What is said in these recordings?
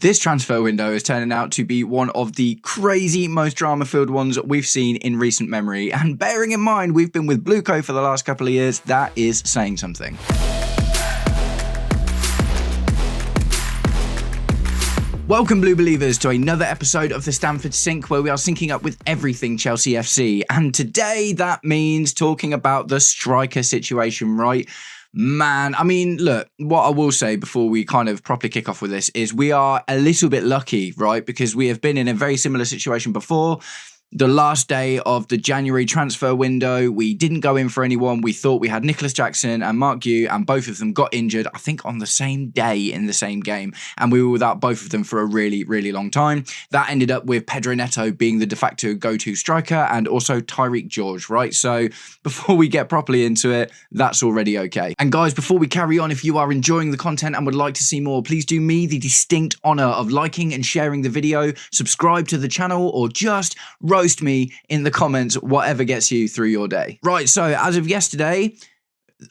This transfer window is turning out to be one of the crazy, most drama-filled ones we've seen in recent memory. And bearing in mind we've been with Blueco for the last couple of years, that is saying something. Welcome, Blue Believers, to another episode of the Stamford Sync, where we are syncing up with everything Chelsea FC. And today that means talking about the striker situation, right? Man, I mean, look, what I will say before we kind of properly kick off with this is we are a little bit lucky, right? Because we have been in a very similar situation before. The last day of the January transfer window, we didn't go in for anyone. We thought we had Nicholas Jackson and Marc Guiu, and both of them got injured, I think on the same day in the same game. And we were without both of them for a really, really long time. That ended up with Pedro Neto being the de facto go-to striker and also Tyreek George, right? So before we get properly into it, that's already okay. And guys, before we carry on, if you are enjoying the content and would like to see more, please do me the distinct honor of liking and sharing the video, subscribe to the channel, or just roast me in the comments, whatever gets you through your day. Right, so as of yesterday,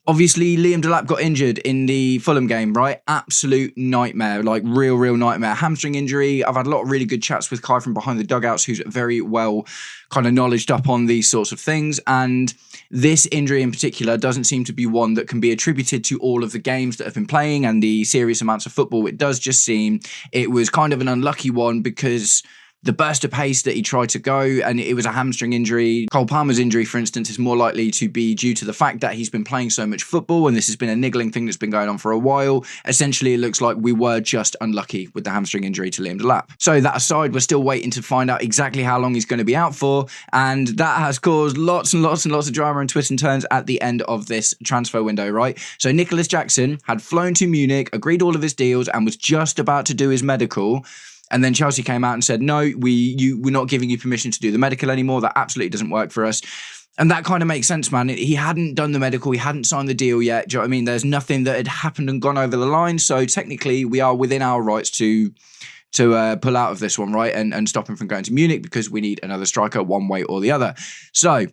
obviously Liam Delap got injured in the Fulham game, right? Absolute nightmare, like real nightmare. Hamstring injury. I've had a lot of really good chats with Kai from behind the dugouts, who's very well kind of knowledged up on these sorts of things. And this injury in particular doesn't seem to be one that can be attributed to all of the games that have been playing and the serious amounts of football. It does just seem it was kind of an unlucky one because the burst of pace that he tried to go, and it was a hamstring injury. Cole Palmer's injury, for instance, is more likely to be due to the fact that he's been playing so much football, and this has been a niggling thing that's been going on for a while. Essentially, it looks like we were just unlucky with the hamstring injury to Liam Delap. So that aside, we're still waiting to find out exactly how long he's going to be out for, and that has caused lots and lots of drama and twists and turns at the end of this transfer window, right? So Nicholas Jackson had flown to Munich, agreed all of his deals, and was just about to do his medical. And then Chelsea came out and said, no, we're not giving you permission to do the medical anymore. That absolutely doesn't work for us. And that kind of makes sense, man. He hadn't done the medical. He hadn't signed the deal yet. Do you know what I mean? There's nothing that had happened and gone over the line. So technically, we are within our rights to pull out of this one, right? And stop him from going to Munich because we need another striker one way or the other. So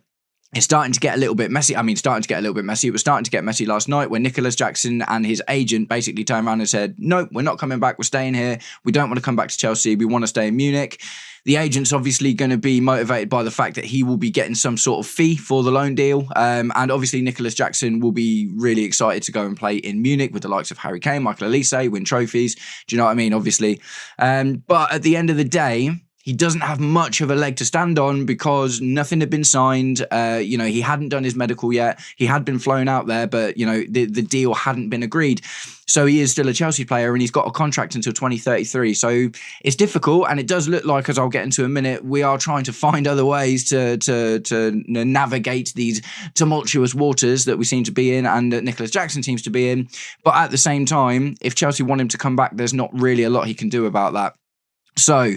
it's starting to get a little bit messy. It was starting to get messy last night when Nicholas Jackson and his agent basically turned around and said, no, we're not coming back. We're staying here. We don't want to come back to Chelsea. We want to stay in Munich. The agent's obviously going to be motivated by the fact that he will be getting some sort of fee for the loan deal. And obviously Nicholas Jackson will be really excited to go and play in Munich with the likes of Harry Kane, Michael Olise, win trophies. Do you know what I mean? Obviously. But at the end of the day, he doesn't have much of a leg to stand on because nothing had been signed. He hadn't done his medical yet. He had been flown out there, but, the deal hadn't been agreed. So he is still a Chelsea player and he's got a contract until 2033. So it's difficult, and it does look like, as I'll get into in a minute, we are trying to find other ways to navigate these tumultuous waters that we seem to be in and that Nicholas Jackson seems to be in. But at the same time, if Chelsea want him to come back, there's not really a lot he can do about that. So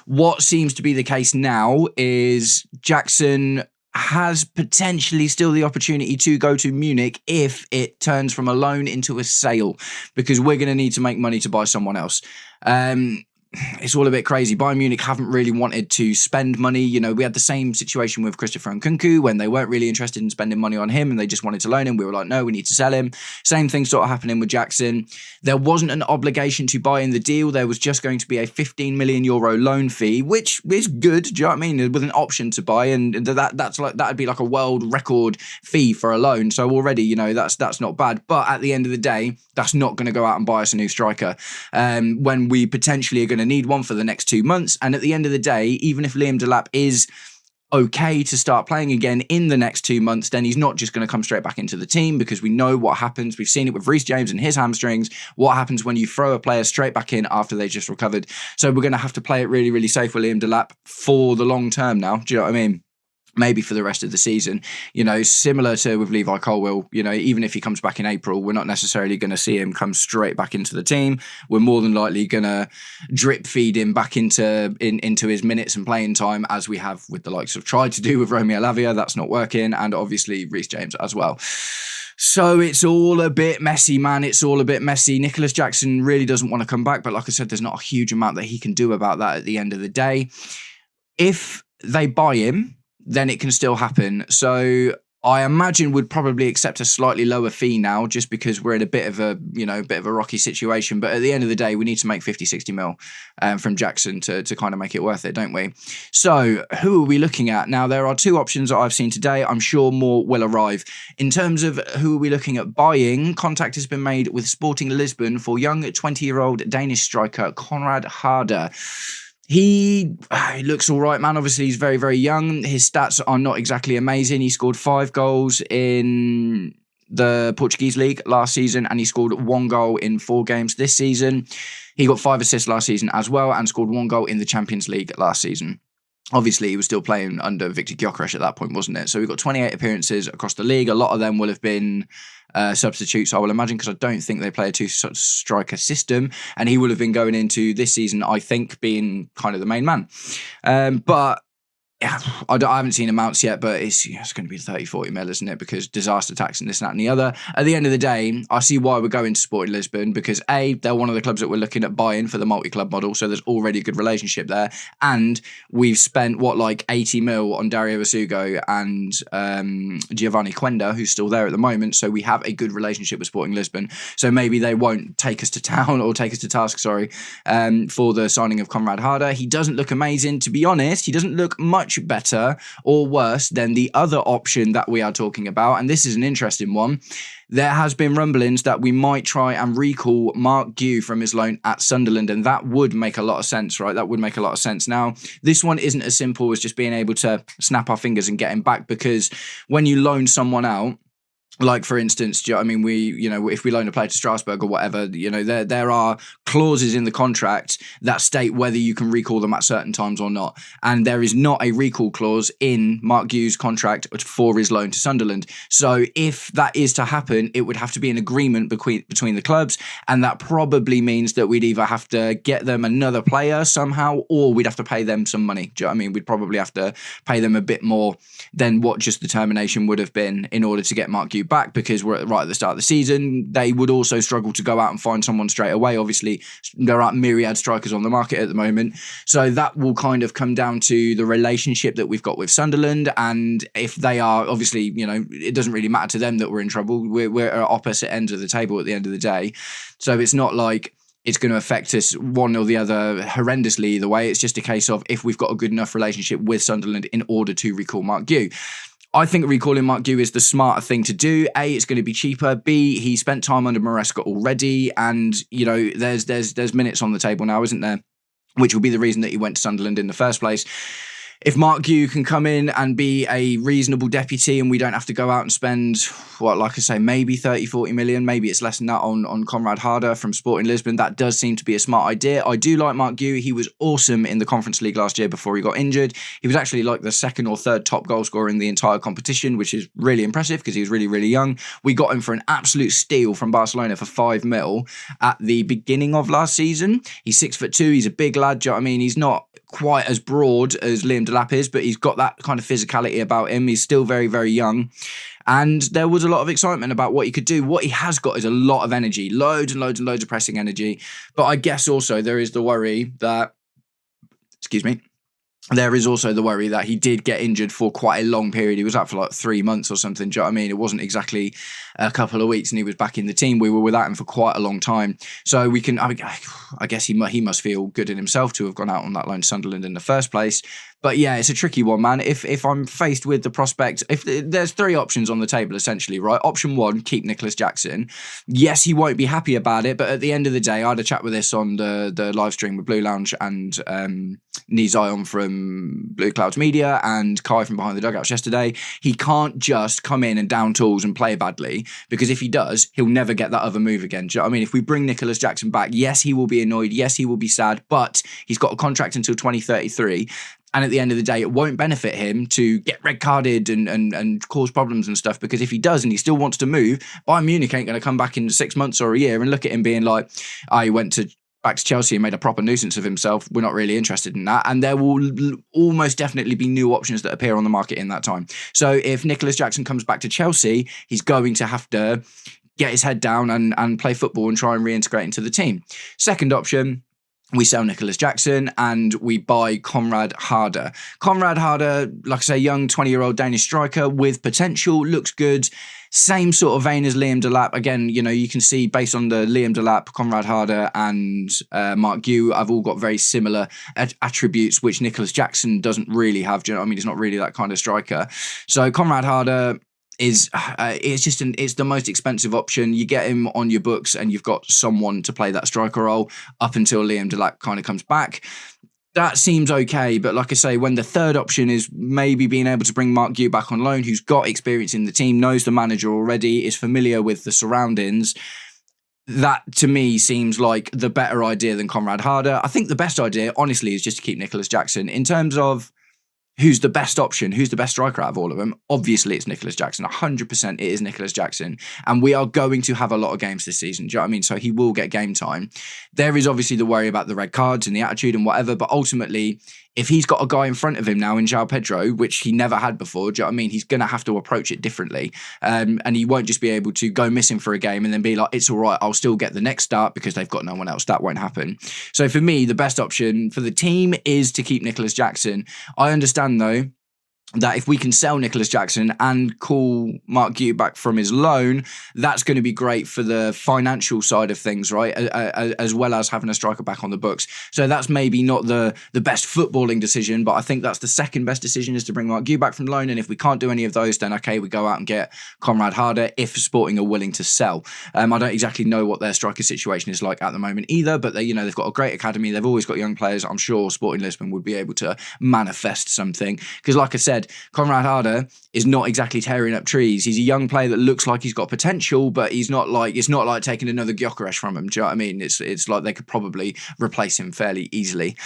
what seems to be the case now is Jackson has potentially still the opportunity to go to Munich if it turns from a loan into a sale, because we're going to need to make money to buy someone else. It's all a bit crazy. Bayern Munich haven't really wanted to spend money. We had the same situation with Christopher Nkunku when they weren't really interested in spending money on him and they just wanted to loan him. We were like, no, we need to sell him. Same thing sort of happening with Jackson. There wasn't an obligation to buy in the deal. There was just going to be a 15 million euro loan fee, which is good. Do you know what I mean? With an option to buy, and that'd be like a world record fee for a loan. So already, that's not bad. But at the end of the day, that's not going to go out and buy us a new striker when we potentially are going to need one for the next 2 months. And at the end of the day, even if Liam Delap is okay to start playing again in the next 2 months, then he's not just going to come straight back into the team, because we know what happens. We've seen it with Reece James and his hamstrings. What happens when you throw a player straight back in after they just recovered? So we're going to have to play it really, really safe with Liam Delap for the long term now. Do you know what I mean? Maybe for the rest of the season, similar to with Levi Colwill, even if he comes back in April, we're not necessarily going to see him come straight back into the team. We're more than likely going to drip feed him back into his minutes and playing time, as we have with the likes of tried to do with Romeo Lavia. That's not working. And obviously Reece James as well. So it's all a bit messy, man. It's all a bit messy. Nicholas Jackson really doesn't want to come back, but like I said, there's not a huge amount that he can do about that at the end of the day. If they buy him, then it can still happen. So I imagine would probably accept a slightly lower fee now, just because we're in a bit of a rocky situation. But at the end of the day, we need to make 50, 60 mil from Jackson to kind of make it worth it, don't we? So who are we looking at? Now, there are two options that I've seen today. I'm sure more will arrive. In terms of who are we looking at buying, contact has been made with Sporting Lisbon for young 20-year-old Danish striker Konrad Harder. He looks all right, man. Obviously, he's very, very young. His stats are not exactly amazing. He scored 5 goals in the Portuguese league last season, and he scored 1 goal in 4 games this season. He got 5 assists last season as well, and scored 1 goal in the Champions League last season. Obviously, he was still playing under Victor Gyökeres at that point, wasn't it? So we got 28 appearances across the league. A lot of them will have been substitutes, I will imagine, because I don't think they play a 2-striker system. And he will have been going into this season, I think, being kind of the main man. But yeah, I haven't seen amounts yet, but it's going to be 30, 40 mil, isn't it? Because disaster tax and this, that and the other. At the end of the day, I see why we're going to Sporting Lisbon, because A, they're one of the clubs that we're looking at buying for the multi-club model, so there's already a good relationship there. And we've spent, 80 mil on Dario Vasugo and Giovanni Quenda, who's still there at the moment, so we have a good relationship with Sporting Lisbon. So maybe they won't take us to town, or take us to task, for the signing of Konrad Harder. He doesn't look amazing, to be honest. He doesn't look much better or worse than the other option that we are talking about, and this is an interesting one. There has been rumblings that we might try and recall Marc Guiu from his loan at Sunderland, and that would make a lot of sense, right? That would make a lot of sense. Now, this one isn't as simple as just being able to snap our fingers and get him back, because when you loan someone out, like, for instance, do you know what I mean? If we loan a player to Strasbourg or whatever, there are clauses in the contract that state whether you can recall them at certain times or not. And there is not a recall clause in Marc Guiu's contract for his loan to Sunderland. So if that is to happen, it would have to be an agreement between the clubs. And that probably means that we'd either have to get them another player somehow, or we'd have to pay them some money. Do you know what I mean? We'd probably have to pay them a bit more than what just the termination would have been in order to get Marc Guiu back, because we're right at the start of the season. They would also struggle to go out and find someone straight away. Obviously, there aren't myriad strikers on the market at the moment. So that will kind of come down to the relationship that we've got with Sunderland. And if they are, obviously, it doesn't really matter to them that we're in trouble. We're at opposite ends of the table at the end of the day. So it's not like it's going to affect us one or the other horrendously either way. It's just a case of if we've got a good enough relationship with Sunderland in order to recall Marc Guiu. I think recalling Marc Guiu is the smarter thing to do. A, it's going to be cheaper. B, he spent time under Maresca already, and there's minutes on the table now, isn't there? Which will be the reason that he went to Sunderland in the first place. If Marc Guiu can come in and be a reasonable deputy, and we don't have to go out and spend, maybe 30, 40 million, maybe it's less than that on Konrad Harder from Sporting Lisbon, that does seem to be a smart idea. I do like Marc Guiu. He was awesome in the Conference League last year before he got injured. He was actually like the second or third top goal scorer in the entire competition, which is really impressive because he was really, really young. We got him for an absolute steal from Barcelona for 5 mil at the beginning of last season. He's 6'2". He's a big lad. Do you know what I mean? He's not quite as broad as Liam Delap is, but he's got that kind of physicality about him. He's still very, very young. And there was a lot of excitement about what he could do. What he has got is a lot of energy, loads and loads and loads of pressing energy. But I guess also there is the worry that, there is also the worry that he did get injured for quite a long period. He was out for like 3 months or something. Do you know what I mean? It wasn't exactly a couple of weeks and he was back in the team. We were without him for quite a long time. So I guess he must feel good in himself to have gone out on that loan to Sunderland in the first place. But yeah, it's a tricky one, man. If I'm faced with the prospect, if there's 3 options on the table, essentially, right? Option 1, keep Nicholas Jackson. Yes, he won't be happy about it, but at the end of the day, I had a chat with this on the live stream with Blue Lounge and Nee Zion from Blue Clouds Media and Kai from Behind the Dugouts yesterday. He can't just come in and down tools and play badly, because if he does, he'll never get that other move again. Do you know what I mean? If we bring Nicholas Jackson back, yes, he will be annoyed. Yes, he will be sad, but he's got a contract until 2033. And at the end of the day, it won't benefit him to get red carded and cause problems and stuff, because if he does and he still wants to move, Bayern Munich ain't going to come back in 6 months or a year and look at him being like, he went back to Chelsea and made a proper nuisance of himself. We're not really interested in that. And there will almost definitely be new options that appear on the market in that time. So if Nicholas Jackson comes back to Chelsea, he's going to have to get his head down and play football and try and reintegrate into the team. Second option, we sell Nicholas Jackson and we buy Conrad Harder. Conrad Harder, like I say, young 20-year-old Danish striker with potential, looks good. Same sort of vein as Liam Delap. Again, you can see based on the Liam Delap, Conrad Harder and Marc Guiu, I've all got very similar attributes, which Nicholas Jackson doesn't really have. Do you know what I mean? He's not really that kind of striker. So Conrad Harder it's the most expensive option. You get him on your books and you've got someone to play that striker role up until Liam Delap kind of comes back. That seems okay, but like I say, when the third option is maybe being able to bring Marc Guiu back on loan, who's got experience in the team, knows the manager already, is familiar with the surroundings, that to me seems like the better idea than Conrad Harder. I think the best idea, honestly, is just to keep Nicholas Jackson. In terms of who's the best option, who's the best striker out of all of them, obviously it's Nicholas Jackson. 100% it is Nicholas Jackson. And we are going to have a lot of games this season. Do you know what I mean? So he will get game time. There is obviously the worry about the red cards and the attitude and whatever, but ultimately, if he's got a guy in front of him now in João Pedro, which he never had before, do you know what I mean? He's going to have to approach it differently. And he won't just be able to go missing for a game and then be like, it's all right, I'll still get the next start because they've got no one else. That won't happen. So for me, the best option for the team is to keep Nicholas Jackson. I understand, though, that if we can sell Nicholas Jackson and call Marc Guiu back from his loan, that's going to be great for the financial side of things, right? As well as having a striker back on the books. So that's maybe not the best footballing decision, but I think that's the second best decision, is to bring Marc Guiu back from loan. And if we can't do any of those, then okay, we go out and get Conrad Harder if Sporting are willing to sell. I don't exactly know what their striker situation is like at the moment either, but they've got a great academy. They've always got young players. I'm sure Sporting Lisbon would be able to manifest something. Because like I said, Conrad Harder is not exactly tearing up trees. He's a young player that looks like he's got potential, but it's not like taking another Gyökeres from him. Do you know what I mean? It's like they could probably replace him fairly easily.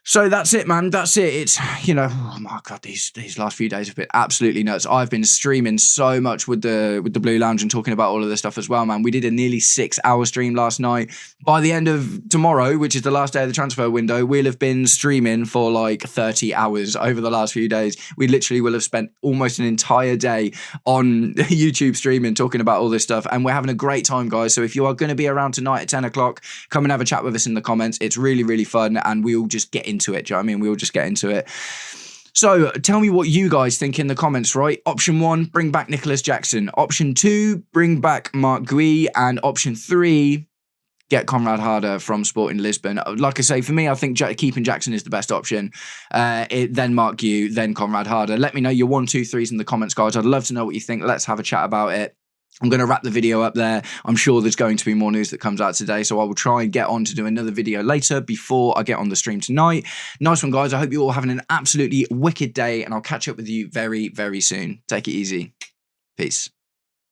So that's it, man. That's it. It's, oh my God, these last few days have been absolutely nuts. I've been streaming so much with the Blue Lounge and talking about all of this stuff as well, man. We did a nearly 6-hour stream last night. By the end of tomorrow, which is the last day of the transfer window, we'll have been streaming for like 30 hours over the last few days. We literally will have spent almost an entire day on YouTube streaming, talking about all this stuff. And we're having a great time, guys. So if you are going to be around tonight at 10 o'clock, come and have a chat with us in the comments. It's really, really fun. And we'll just get into it. Do you know what I mean? We'll just get into it. So tell me what you guys think in the comments, right? Option 1, bring back Nicholas Jackson. Option 2, bring back Marc Guiu. And option 3, get Conrad Harder from Sporting Lisbon. Like I say, for me, I think keeping Jackson is the best option. Then Marc Guiu, then Conrad Harder. Let me know your 1, 2, 3s in the comments, guys. I'd love to know what you think. Let's have a chat about it. I'm going to wrap the video up there. I'm sure there's going to be more news that comes out today, so I will try and get on to do another video later before I get on the stream tonight. Nice one, guys. I hope you're all having an absolutely wicked day, and I'll catch up with you very, very soon. Take it easy. Peace.